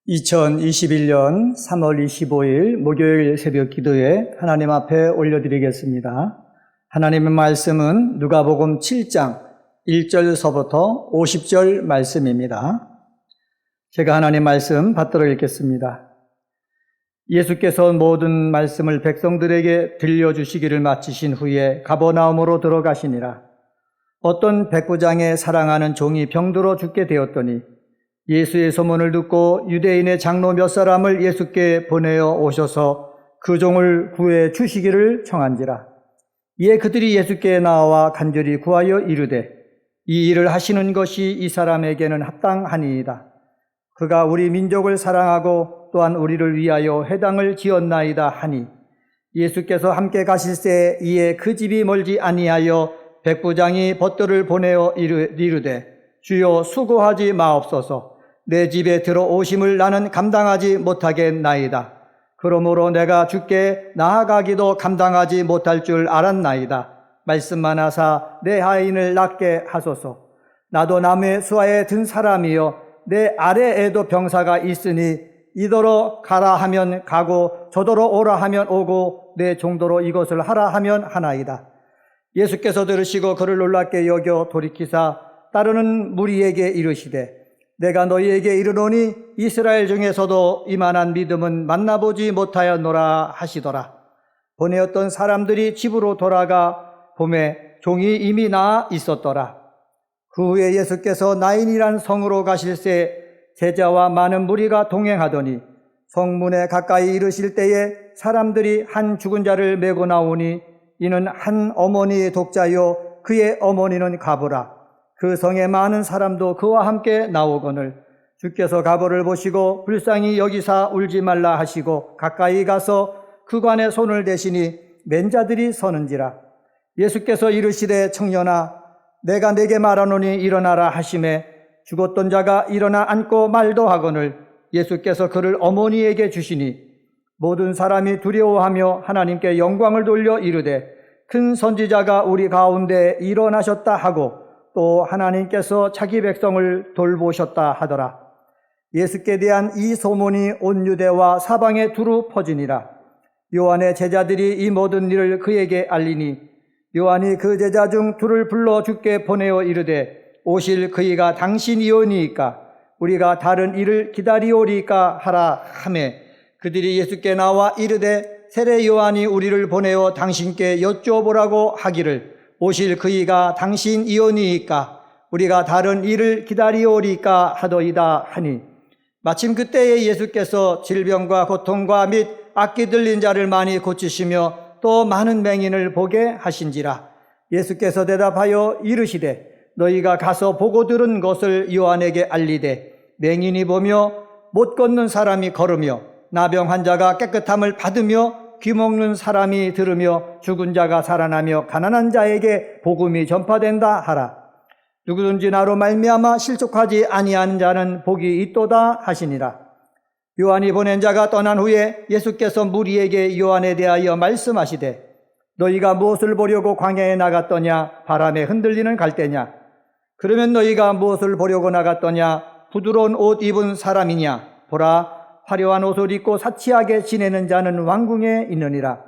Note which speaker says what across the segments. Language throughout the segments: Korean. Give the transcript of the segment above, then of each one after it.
Speaker 1: 2021년 3월 25일 목요일 새벽 기도에 하나님 앞에 올려드리겠습니다. 하나님의 말씀은 누가복음 7장 1절서부터 50절 말씀입니다. 제가 하나님 말씀 받들어 읽겠습니다. 예수께서 모든 말씀을 백성들에게 들려주시기를 마치신 후에 가버나움으로 들어가시니라. 어떤 백부장의 사랑하는 종이 병들어 죽게 되었더니 예수의 소문을 듣고 유대인의 장로 몇 사람을 예수께 보내어 오셔서 그 종을 구해 주시기를 청한지라. 이에 그들이 예수께 나와 간절히 구하여 이르되 이 일을 하시는 것이 이 사람에게는 합당하니이다. 그가 우리 민족을 사랑하고 또한 우리를 위하여 회당을 지었나이다 하니 예수께서 함께 가실새 이에 그 집이 멀지 아니하여 백부장이 벗들을 보내어 이르되 주여 수고하지 마옵소서. 내 집에 들어오심을 나는 감당하지 못하겠나이다. 그러므로 내가 주께 나아가기도 감당하지 못할 줄 알았나이다. 말씀만 하사 내 하인을 낫게 하소서. 나도 남의 수하에 든 사람이요 내 아래에도 병사가 있으니 이더러 가라 하면 가고 저더러 오라 하면 오고 내 종도로 이것을 하라 하면 하나이다. 예수께서 들으시고 그를 놀랍게 여겨 돌이키사 따르는 무리에게 이르시되 내가 너희에게 이르노니 이스라엘 중에서도 이만한 믿음은 만나보지 못하였노라 하시더라. 보내었던 사람들이 집으로 돌아가 보매 종이 이미 나아 있었더라. 그 후에 예수께서 나인이란 성으로 가실새 제자와 많은 무리가 동행하더니 성문에 가까이 이르실 때에 사람들이 한 죽은 자를 메고 나오니 이는 한 어머니의 독자요 그의 어머니는 가부라. 그 성에 많은 사람도 그와 함께 나오거늘 주께서 가부를 보시고 불쌍히 여기사 울지 말라 하시고 가까이 가서 그관에 손을 대시니 맨 자들이 서는지라. 예수께서 이르시되 청년아 내가 네게 말하노니 일어나라 하시매 죽었던 자가 일어나 앉고 말도 하거늘 예수께서 그를 어머니에게 주시니 모든 사람이 두려워하며 하나님께 영광을 돌려 이르되 큰 선지자가 우리 가운데 일어나셨다 하고 또 하나님께서 자기 백성을 돌보셨다 하더라. 예수께 대한 이 소문이 온 유대와 사방에 두루 퍼지니라. 요한의 제자들이 이 모든 일을 그에게 알리니 요한이 그 제자 중 둘을 불러 주께 보내어 이르되 오실 그이가 당신이오니이까 우리가 다른 일을 기다리오리까 하라 하매 그들이 예수께 나와 이르되 세례 요한이 우리를 보내어 당신께 여쭤보라고 하기를 오실 그이가 당신이오니이까 우리가 다른 일을 기다리오리까 하더이다 하니 마침 그때에 예수께서 질병과 고통과 및 악기 들린 자를 많이 고치시며 또 많은 맹인을 보게 하신지라. 예수께서 대답하여 이르시되 너희가 가서 보고 들은 것을 요한에게 알리되 맹인이 보며 못 걷는 사람이 걸으며 나병 환자가 깨끗함을 받으며 귀먹는 사람이 들으며 죽은 자가 살아나며 가난한 자에게 복음이 전파된다 하라. 누구든지 나로 말미암아 실족하지 아니한 자는 복이 있도다 하시니라. 요한이 보낸 자가 떠난 후에 예수께서 무리에게 요한에 대하여 말씀하시되 너희가 무엇을 보려고 광야에 나갔더냐? 바람에 흔들리는 갈대냐? 그러면 너희가 무엇을 보려고 나갔더냐? 부드러운 옷 입은 사람이냐? 보라 화려한 옷을 입고 사치하게 지내는 자는 왕궁에 있느니라.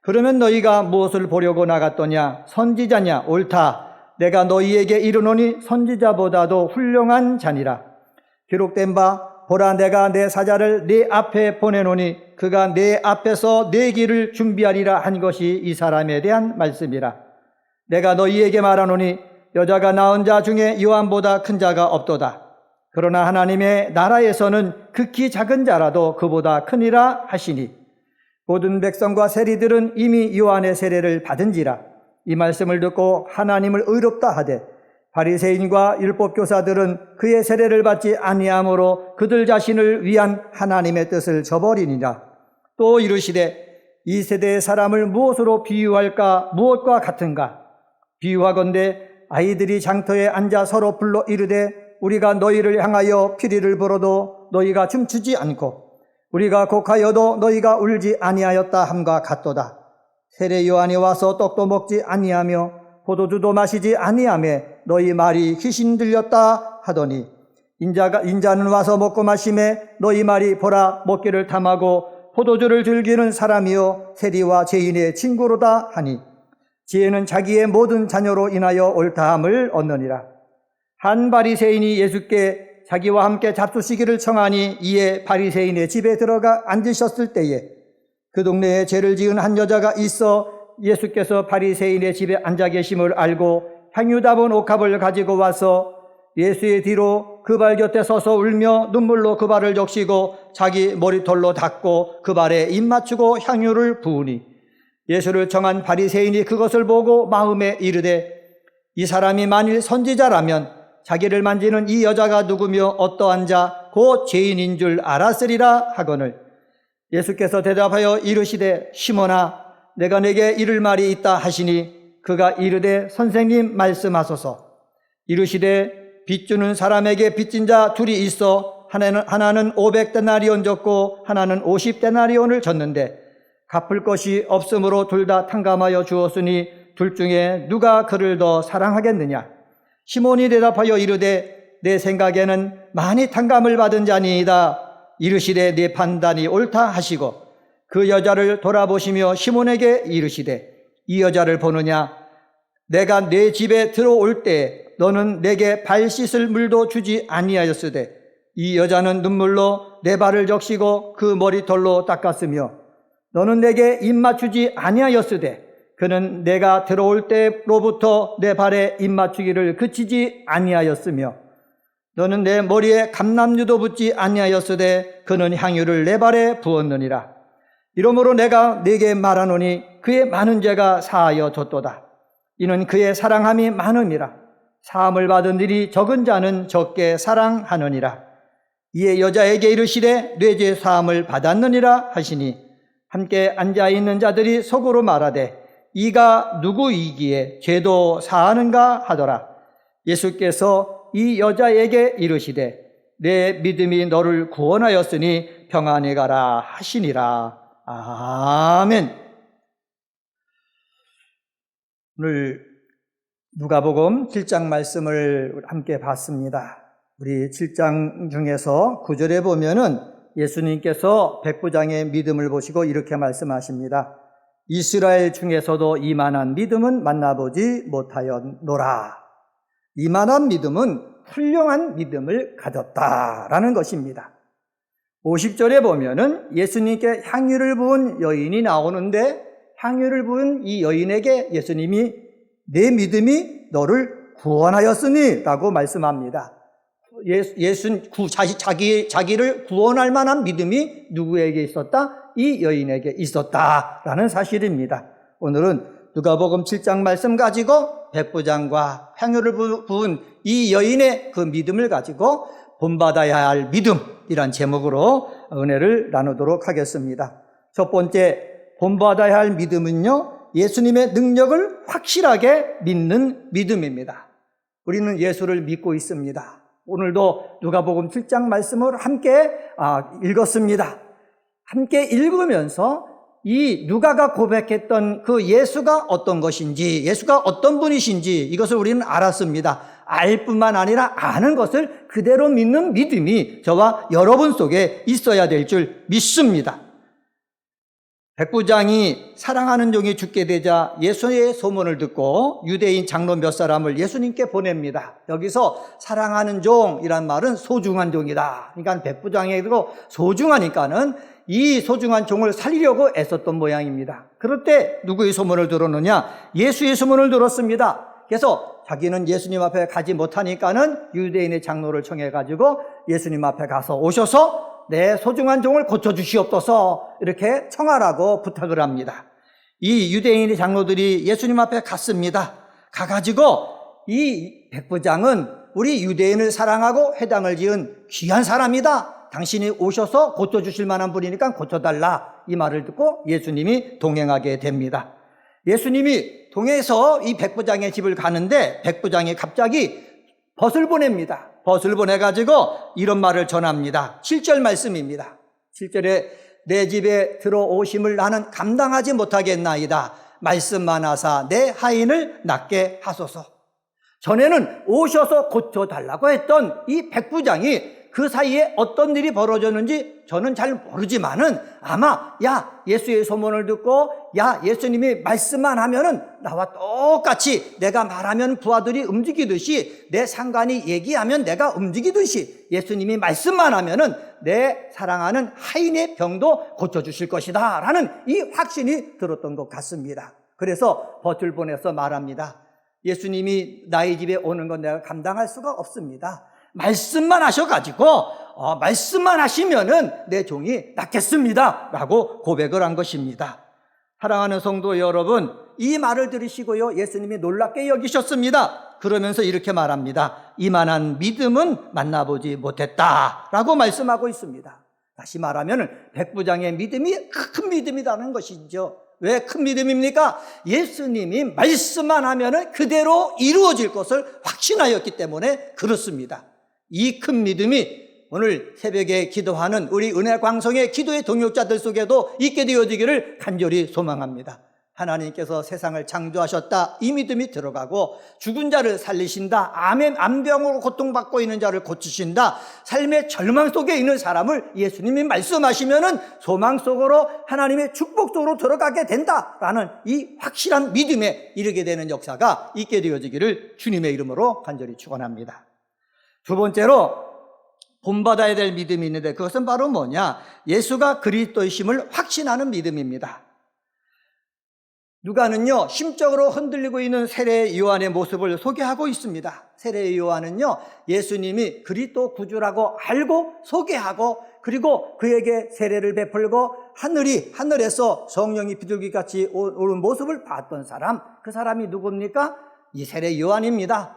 Speaker 1: 그러면 너희가 무엇을 보려고 나갔더냐? 선지자냐? 옳다. 내가 너희에게 이르노니 선지자보다도 훌륭한 자니라. 기록된 바 보라 내가 내 사자를 네 앞에 보내노니 그가 내 앞에서 네 길을 준비하리라 한 것이 이 사람에 대한 말씀이라. 내가 너희에게 말하노니 여자가 낳은 자 중에 요한보다 큰 자가 없도다. 그러나 하나님의 나라에서는 극히 작은 자라도 그보다 크니라 하시니 모든 백성과 세리들은 이미 요한의 세례를 받은지라. 이 말씀을 듣고 하나님을 의롭다 하되 바리새인과 율법교사들은 그의 세례를 받지 아니하므로 그들 자신을 위한 하나님의 뜻을 저버리니라. 또 이르시되 이 세대의 사람을 무엇으로 비유할까? 무엇과 같은가? 비유하건대 아이들이 장터에 앉아 서로 불러 이르되 우리가 너희를 향하여 피리를 불어도 너희가 춤추지 않고 우리가 곡하여도 너희가 울지 아니하였다 함과 같도다. 세례 요한이 와서 떡도 먹지 아니하며 포도주도 마시지 아니하며 너희 말이 귀신 들렸다 하더니 인자는 와서 먹고 마심에 너희 말이 보라 먹기를 탐하고 포도주를 즐기는 사람이요 세리와 죄인의 친구로다 하니 지혜는 자기의 모든 자녀로 인하여 옳다함을 얻느니라. 한 바리새인이 예수께 자기와 함께 잡수시기를 청하니 이에 바리새인의 집에 들어가 앉으셨을 때에 그 동네에 죄를 지은 한 여자가 있어 예수께서 바리새인의 집에 앉아 계심을 알고 향유 담은 옥합을 가지고 와서 예수의 뒤로 그 발 곁에 서서 울며 눈물로 그 발을 적시고 자기 머리털로 닦고 그 발에 입 맞추고 향유를 부으니 예수를 청한 바리새인이 그것을 보고 마음에 이르되 이 사람이 만일 선지자라면 자기를 만지는 이 여자가 누구며 어떠한 자 곧 죄인인 줄 알았으리라 하거늘 예수께서 대답하여 이르시되 시몬아 내가 내게 이를 말이 있다 하시니 그가 이르되 선생님 말씀하소서. 이르시되 빚 주는 사람에게 빚진 자 둘이 있어 하나는 500데나리온 졌고 하나는 50데나리온을 졌는데 갚을 것이 없으므로 둘 다 탕감하여 주었으니 둘 중에 누가 그를 더 사랑하겠느냐. 시몬이 대답하여 이르되 내 생각에는 많이 탕감을 받은 자니이다. 이르시되 네 판단이 옳다 하시고 그 여자를 돌아보시며 시몬에게 이르시되 이 여자를 보느냐. 내가 네 집에 들어올 때 너는 내게 발 씻을 물도 주지 아니하였으되 이 여자는 눈물로 내 발을 적시고 그 머리털로 닦았으며 너는 내게 입 맞추지 아니하였으되 그는 내가 들어올 때로부터 내 발에 입 맞추기를 그치지 아니하였으며 너는 내 머리에 감람유도 붓지 아니하였으되 그는 향유를 내 발에 부었느니라. 이러므로 내가 네게 말하노니 그의 많은 죄가 사하여 졌도다. 이는 그의 사랑함이 많음이라. 사함을 받은 일이 적은 자는 적게 사랑하느니라. 이에 여자에게 이르시되 네 죄 사함을 받았느니라 하시니 함께 앉아있는 자들이 속으로 말하되 이가 누구이기에 죄도 사하는가 하더라. 예수께서 이 여자에게 이르시되 내 믿음이 너를 구원하였으니 평안히 가라 하시니라. 아멘. 오늘 누가복음 7장 말씀을 함께 봤습니다. 우리 7장 중에서 9절에 보면은 예수님께서 백부장의 믿음을 보시고 이렇게 말씀하십니다. 이스라엘 중에서도 이만한 믿음은 만나보지 못하였노라. 이만한 믿음은 훌륭한 믿음을 가졌다라는 것입니다. 50절에 보면은 예수님께 향유를 부은 여인이 나오는데 향유를 부은 이 여인에게 예수님이 내 믿음이 너를 구원하였으니 라고 말씀합니다. 자기를 구원할 만한 믿음이 누구에게 있었다? 이 여인에게 있었다라는 사실입니다. 오늘은 누가복음 7장 말씀 가지고 백부장과 향유를 부은 이 여인의 그 믿음을 가지고 본받아야 할 믿음이란 제목으로 은혜를 나누도록 하겠습니다. 첫 번째, 본받아야 할 믿음은요, 예수님의 능력을 확실하게 믿는 믿음입니다. 우리는 예수를 믿고 있습니다. 오늘도 누가복음 7장 말씀을 함께 읽었습니다. 함께 읽으면서 이 누가가 고백했던 그 예수가 어떤 것인지, 예수가 어떤 분이신지 이것을 우리는 알았습니다. 알 뿐만 아니라 아는 것을 그대로 믿는 믿음이 저와 여러분 속에 있어야 될 줄 믿습니다. 백부장이 사랑하는 종이 죽게 되자 예수의 소문을 듣고 유대인 장로 몇 사람을 예수님께 보냅니다. 여기서 사랑하는 종이란 말은 소중한 종이다. 그러니까 백부장에게도 소중하니까는 이 소중한 종을 살리려고 애썼던 모양입니다. 그럴 때 누구의 소문을 들었느냐? 예수의 소문을 들었습니다. 그래서 자기는 예수님 앞에 가지 못하니까는 유대인의 장로를 청해가지고 예수님 앞에 가서 오셔서 내 소중한 종을 고쳐주시옵소서 이렇게 청하라고 부탁을 합니다. 이 유대인의 장로들이 예수님 앞에 갔습니다. 가가지고 이 백부장은 우리 유대인을 사랑하고 회당을 지은 귀한 사람이다. 당신이 오셔서 고쳐주실 만한 분이니까 고쳐달라. 이 말을 듣고 예수님이 동행하게 됩니다. 예수님이 동해서 이 백부장의 집을 가는데 백부장이 갑자기 벗을 보냅니다. 벗을 보내가지고 이런 말을 전합니다. 7절 말씀입니다. 7절에 내 집에 들어오심을 나는 감당하지 못하겠나이다. 말씀만 하사 내 하인을 낫게 하소서. 전에는 오셔서 고쳐달라고 했던 이 백부장이 그 사이에 어떤 일이 벌어졌는지 저는 잘 모르지만은 아마 예수의 소문을 듣고 예수님이 말씀만 하면은 나와 똑같이 내가 말하면 부하들이 움직이듯이 내 상관이 얘기하면 내가 움직이듯이 예수님이 말씀만 하면은 내 사랑하는 하인의 병도 고쳐주실 것이다 라는 이 확신이 들었던 것 같습니다. 그래서 벗을 보내서 말합니다. 예수님이 나의 집에 오는 건 내가 감당할 수가 없습니다. 말씀만 하셔가지고 말씀만 하시면은 내 종이 낫겠습니다 라고 고백을 한 것입니다. 사랑하는 성도 여러분, 이 말을 들으시고요 예수님이 놀랍게 여기셨습니다. 그러면서 이렇게 말합니다. 이만한 믿음은 만나보지 못했다 라고 말씀하고 있습니다. 다시 말하면 백부장의 믿음이 큰 믿음이라는 것이죠. 왜 큰 믿음입니까? 예수님이 말씀만 하면은 그대로 이루어질 것을 확신하였기 때문에 그렇습니다. 이 큰 믿음이 오늘 새벽에 기도하는 우리 은혜광성의 기도의 동역자들 속에도 있게 되어지기를 간절히 소망합니다. 하나님께서 세상을 창조하셨다, 이 믿음이 들어가고 죽은 자를 살리신다, 암병으로 고통받고 있는 자를 고치신다, 삶의 절망 속에 있는 사람을 예수님이 말씀하시면은 소망 속으로 하나님의 축복 속으로 들어가게 된다라는 이 확실한 믿음에 이르게 되는 역사가 있게 되어지기를 주님의 이름으로 간절히 축원합니다. 두 번째로 본받아야 될 믿음이 있는데 그것은 바로 뭐냐? 예수가 그리스도이심을 확신하는 믿음입니다. 누가는요 심적으로 흔들리고 있는 세례 요한의 모습을 소개하고 있습니다. 세례 요한은요 예수님이 그리스도 구주라고 알고 소개하고 그리고 그에게 세례를 베풀고 하늘에서 성령이 비둘기같이 오는 모습을 봤던 사람, 그 사람이 누굽니까? 이 세례 요한입니다.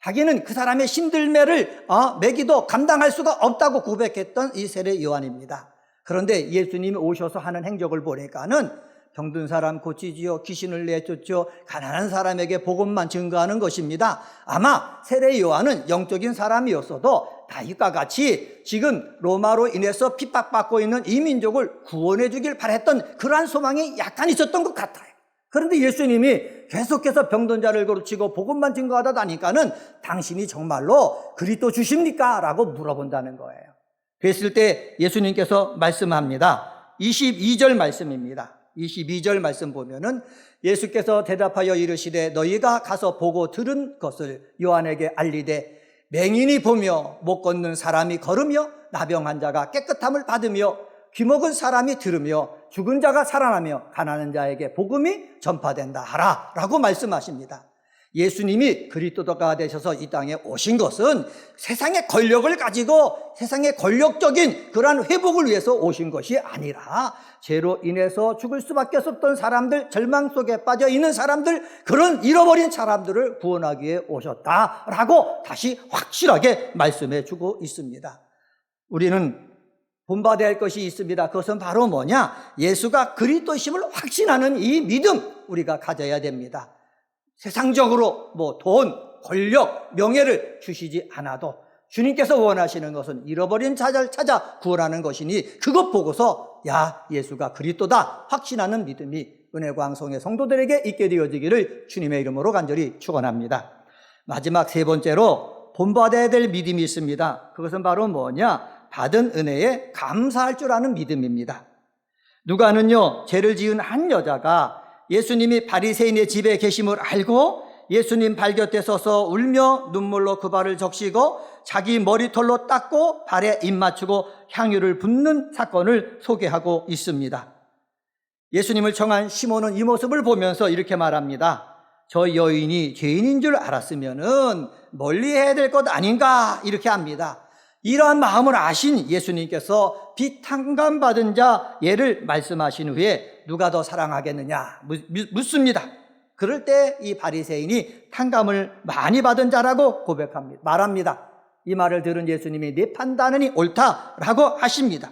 Speaker 1: 자기는 그 사람의 신들매를 매기도 감당할 수가 없다고 고백했던 이 세례 요한입니다. 그런데 예수님이 오셔서 하는 행적을 보니까는 병든 사람 고치지요, 귀신을 내쫓죠, 가난한 사람에게 복음만 증거하는 것입니다. 아마 세례 요한은 영적인 사람이었어도 다윗과 같이 지금 로마로 인해서 핍박받고 있는 이 민족을 구원해 주길 바랬던 그러한 소망이 약간 있었던 것 같아요. 그런데 예수님이 계속해서 병든 자를 고치고 복음만 증거하다 보니까는 당신이 정말로 그리스도 주십니까? 라고 물어본다는 거예요. 그랬을 때 예수님께서 말씀합니다. 22절 말씀입니다. 22절 말씀 보면은 예수께서 대답하여 이르시되 너희가 가서 보고 들은 것을 요한에게 알리되 맹인이 보며 못 걷는 사람이 걸으며 나병한 자가 깨끗함을 받으며 귀먹은 사람이 들으며 죽은 자가 살아나며 가난한 자에게 복음이 전파된다 하라 라고 말씀하십니다. 예수님이 그리스도가 되셔서 이 땅에 오신 것은 세상의 권력을 가지고 세상의 권력적인 그러한 회복을 위해서 오신 것이 아니라 죄로 인해서 죽을 수밖에 없었던 사람들, 절망 속에 빠져 있는 사람들, 그런 잃어버린 사람들을 구원하기 위해 오셨다라고 다시 확실하게 말씀해 주고 있습니다. 우리는 본받아야 할 것이 있습니다. 그것은 바로 뭐냐? 예수가 그리스도심을 확신하는 이 믿음 우리가 가져야 됩니다. 세상적으로 돈, 권력, 명예를 주시지 않아도 주님께서 원하시는 것은 잃어버린 자를 찾아 구원하는 것이니 그것 보고서 예수가 그리스도다 확신하는 믿음이 은혜광성의 성도들에게 있게 되어지기를 주님의 이름으로 간절히 축원합니다. 마지막 세 번째로 본받아야 될 믿음이 있습니다. 그것은 바로 뭐냐? 받은 은혜에 감사할 줄 아는 믿음입니다. 누가는요 죄를 지은 한 여자가 예수님이 바리새인의 집에 계심을 알고 예수님 발 곁에 서서 울며 눈물로 그 발을 적시고 자기 머리털로 닦고 발에 입 맞추고 향유를 붓는 사건을 소개하고 있습니다. 예수님을 청한 시몬은 이 모습을 보면서 이렇게 말합니다. 저 여인이 죄인인 줄 알았으면은 멀리 해야 될 것 아닌가 이렇게 합니다. 이러한 마음을 아신 예수님께서 비탕감 받은 자 얘를 말씀하신 후에 누가 더 사랑하겠느냐 묻습니다. 그럴 때 이 바리새인이 탕감을 많이 받은 자라고 고백합니다. 말합니다. 이 말을 들은 예수님이 네 판단이 옳다라고 하십니다.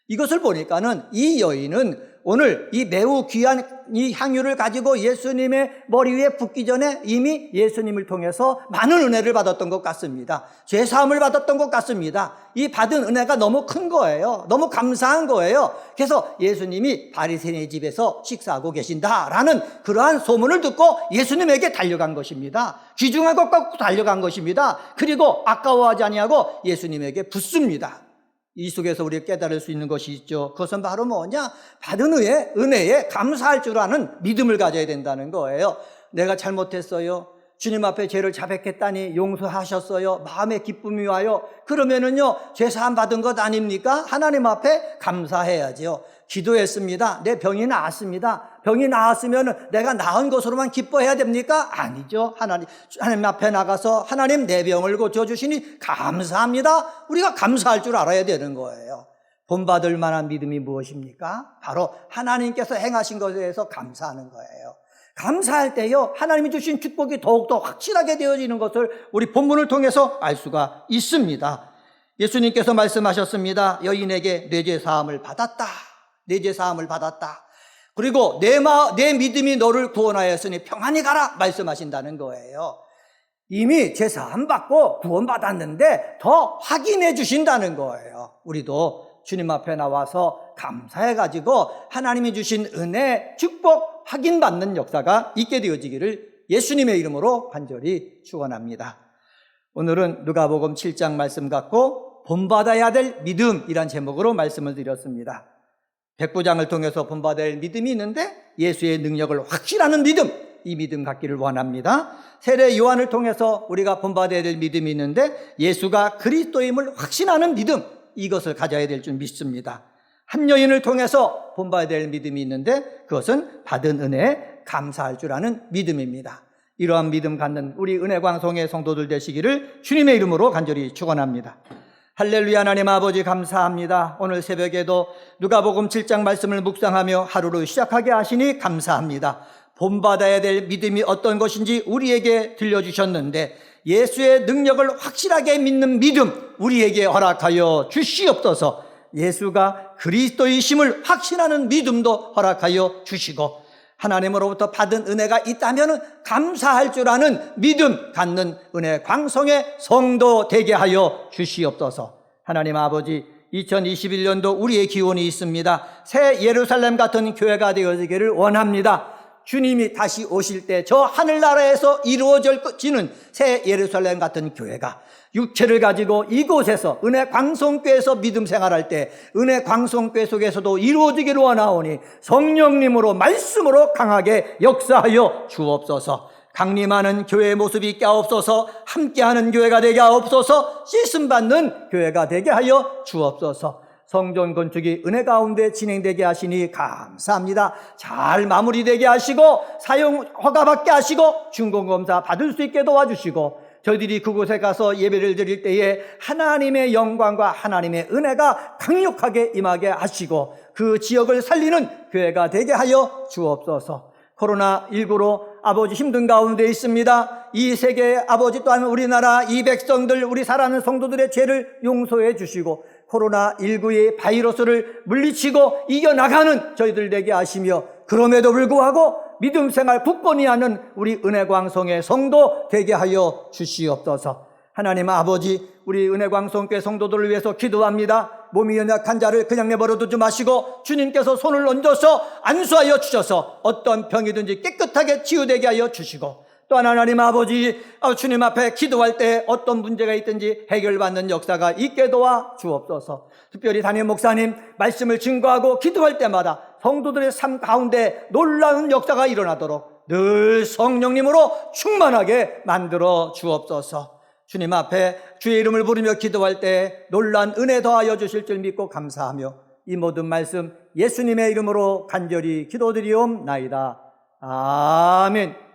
Speaker 1: 이것을 보니까는 이 여인은 오늘 이 매우 귀한 이 향유를 가지고 예수님의 머리 위에 붓기 전에 이미 예수님을 통해서 많은 은혜를 받았던 것 같습니다. 죄사함을 받았던 것 같습니다. 이 받은 은혜가 너무 큰 거예요. 너무 감사한 거예요. 그래서 예수님이 바리새인의 집에서 식사하고 계신다라는 그러한 소문을 듣고 예수님에게 달려간 것입니다. 귀중한 것 갖고 달려간 것입니다. 그리고 아까워하지 아니하고 예수님에게 붓습니다. 이 속에서 우리가 깨달을 수 있는 것이 있죠. 그것은 바로 뭐냐? 받은 은혜에 감사할 줄 아는 믿음을 가져야 된다는 거예요. 내가 잘못했어요. 주님 앞에 죄를 자백했다니 용서하셨어요. 마음에 기쁨이 와요. 그러면은요, 죄사함 받은 것 아닙니까? 하나님 앞에 감사해야죠. 기도했습니다. 내 병이 나았습니다. 병이 나았으면 내가 나은 것으로만 기뻐해야 됩니까? 아니죠. 하나님 앞에 나가서 하나님 내 병을 고쳐주시니 감사합니다. 우리가 감사할 줄 알아야 되는 거예요. 본받을 만한 믿음이 무엇입니까? 바로 하나님께서 행하신 것에 대해서 감사하는 거예요. 감사할 때요, 하나님이 주신 축복이 더욱더 확실하게 되어지는 것을 우리 본문을 통해서 알 수가 있습니다. 예수님께서 말씀하셨습니다. 여인에게 내 죄 사함을 받았다. 내 죄 사함을 받았다. 그리고 내 믿음이 너를 구원하였으니 평안히 가라 말씀하신다는 거예요. 이미 죄 사함 받고 구원받았는데 더 확인해 주신다는 거예요. 우리도 주님 앞에 나와서 감사해가지고 하나님이 주신 은혜, 축복 확인받는 역사가 있게 되어지기를 예수님의 이름으로 간절히 축원합니다. 오늘은 누가복음 7장 말씀 갖고 본받아야 될 믿음이란 제목으로 말씀을 드렸습니다. 백부장을 통해서 본받아야 할 믿음이 있는데 예수의 능력을 확신하는 믿음, 이 믿음 갖기를 원합니다. 세례 요한을 통해서 우리가 본받아야 될 믿음이 있는데 예수가 그리스도임을 확신하는 믿음, 이것을 가져야 될 줄 믿습니다. 한 여인을 통해서 본받아야 될 믿음이 있는데 그것은 받은 은혜에 감사할 줄 아는 믿음입니다. 이러한 믿음 갖는 우리 은혜광송의 성도들 되시기를 주님의 이름으로 간절히 축원합니다. 할렐루야. 하나님 아버지 감사합니다. 오늘 새벽에도 누가복음 7장 말씀을 묵상하며 하루를 시작하게 하시니 감사합니다. 본받아야 될 믿음이 어떤 것인지 우리에게 들려주셨는데 예수의 능력을 확실하게 믿는 믿음 우리에게 허락하여 주시옵소서. 예수가 그리스도이심을 확신하는 믿음도 허락하여 주시고 하나님으로부터 받은 은혜가 있다면 감사할 줄 아는 믿음 갖는 은혜 광성의 성도 되게 하여 주시옵소서. 하나님 아버지, 2021년도 우리의 기원이 있습니다. 새 예루살렘 같은 교회가 되어지기를 원합니다. 주님이 다시 오실 때 저 하늘나라에서 이루어지는 새 예루살렘 같은 교회가 육체를 가지고 이곳에서 은혜 광성교회에서 믿음 생활할 때 은혜 광성교회 속에서도 이루어지기를 원하오니 성령님으로 말씀으로 강하게 역사하여 주옵소서. 강림하는 교회의 모습이 있게 하옵소서. 함께하는 교회가 되게 하옵소서. 씻음받는 교회가 되게 하여 주옵소서. 성전 건축이 은혜 가운데 진행되게 하시니 감사합니다. 잘 마무리되게 하시고 사용 허가받게 하시고 준공검사 받을 수 있게 도와주시고 저희들이 그곳에 가서 예배를 드릴 때에 하나님의 영광과 하나님의 은혜가 강력하게 임하게 하시고 그 지역을 살리는 교회가 되게 하여 주옵소서. 코로나19로 아버지 힘든 가운데 있습니다. 이 세계의 아버지 또한 우리나라 이 백성들 우리 사랑하는 성도들의 죄를 용서해 주시고 코로나19의 바이러스를 물리치고 이겨나가는 저희들 되게 하시며 그럼에도 불구하고 믿음 생활 굳건히 하는 우리 은혜광성의 성도 되게 하여 주시옵소서. 하나님 아버지, 우리 은혜광성교회 성도들을 위해서 기도합니다. 몸이 연약한 자를 그냥 내버려 두지 마시고 주님께서 손을 얹어서 안수하여 주셔서 어떤 병이든지 깨끗하게 치유되게 하여 주시고 또한 하나님 아버지, 주님 앞에 기도할 때 어떤 문제가 있든지 해결받는 역사가 있게 도와 주옵소서. 특별히 담임 목사님 말씀을 증거하고 기도할 때마다 성도들의 삶 가운데 놀라운 역사가 일어나도록 늘 성령님으로 충만하게 만들어 주옵소서. 주님 앞에 주의 이름을 부르며 기도할 때 놀란 은혜 더하여 주실 줄 믿고 감사하며 이 모든 말씀 예수님의 이름으로 간절히 기도드리옵나이다. 아멘.